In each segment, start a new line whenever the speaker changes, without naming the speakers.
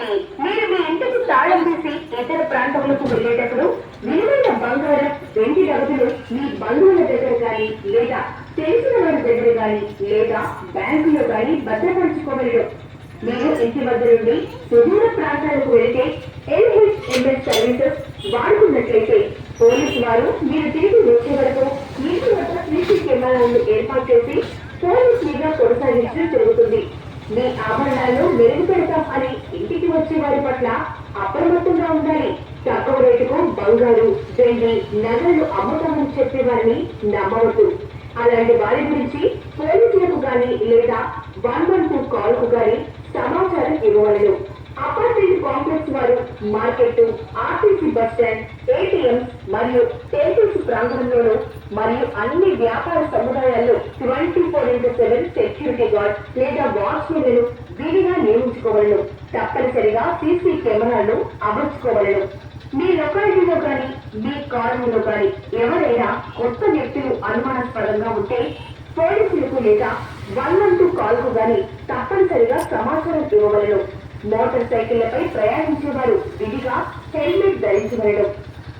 గమనించండి. మీరు మీ ఇంటికి తాళం తీసి ఇతర ప్రాంతములకు వెళ్ళేటప్పుడు విలువైన బంగారం, వెండి నగదులు మీ బంధువుల దగ్గర కానీ లేదా తెలిసిన వారి దగ్గర కానీ లేదా బ్యాంకులో కానీ భద్రపరచుకోగలరు. మీరు ఇంటి వద్ద నుండి సుదూర ప్రాంతాలకు వెళితే LHMS సర్వీసెస్ వాడుకున్నట్లయితే పోలీసు వారు మీరు తిరిగి వచ్చే వరకు ఇంటి వద్ద సీసీ కెమెరాలను ఏర్పాటు చేసి పోలీస్ నిఘా కొనసాగించడం జరుగుతుంది. మీ ఆభరణాలను మెరుగుపెడతాం అని ఇంటికి వచ్చే వారి పట్ల అప్రమత్తంగా ఉండాలి. తక్కువ రేటుకు బంగారు, వెండి, నగలు అమ్ముతామని చెప్పే వారిని నమ్మవద్దు. అలాంటి వారి గురించి పోలీసులకు గాని లేదా 112 కాల్ కు గాని సమాచారం ఇవ్వవలెను. అపార్ట్మెంట్ కాంప్లెక్స్ వారు market, RTC bus stand, ATM మరియు టెంపుల్స్ ప్రాంగణంలోనూ మరియు అన్ని వ్యాపార సముదాయాల్లో 24/7 సెక్యూరిటీ గార్డ్ లేదా వాచ్మెన్లను విడిగా నియమించుకోవలను. తప్పనిసరిగా సీసీ కెమెరాలను అమర్చుకోవలను. మీ లొకాలిటీలో కానీ మీ కాలనీలో కానీ ఎవరైనా కొత్త వ్యక్తులు అనుమానాస్పదంగా ఉంటే పోలీసులకు లేదా 112 కాల్ కు గాని తప్పనిసరిగా సమాచారం ఇవ్వవలను. మోటార్ సైకిళ్లపై ప్రయాణించేవారు విధిగా హెల్మెట్ ధరించవలను.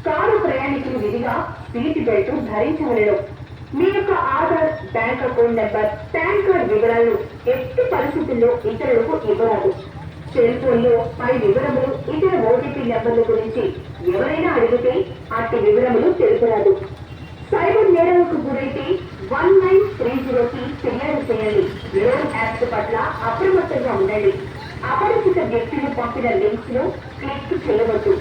కారు ప్రయాణికులు విధిగా సీట్ బెల్ట్ ధరించవలను. మీ యొక్క Aadhaar, bank account number, pan card వివరాలను ఎట్టి పరిస్థితుల్లో ఇతరులకు ఇవ్వరాదు. సెల్ ఫోన్ లో పై వివరములు, ఇతర OTP నెంబర్ల గురించి ఎవరైనా అడిగితే అట్టి వివరములు తెలుపరాదు. సైబర్ నేరాలకు గురైతే 1930కి ఫిర్యాదు చేయండి. లోన్ యాప్స్ పట్ల అప్రమత్తంగా ఉండండి. అపరిచిత వ్యక్తులు పంపిన లింక్స్ ను క్లిక్ చేయవద్దు.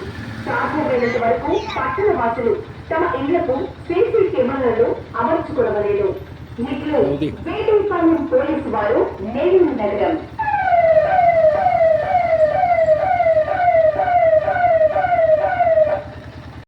సాధ్యమైనంత వరకు పట్టణ వాసులు తమ ఇళ్లకు సీసీ కెమెరాలను అమర్చుకోవలేదు. వీటిలో వేటూరుపాలెం పోలీసు వారు నేడు నగరం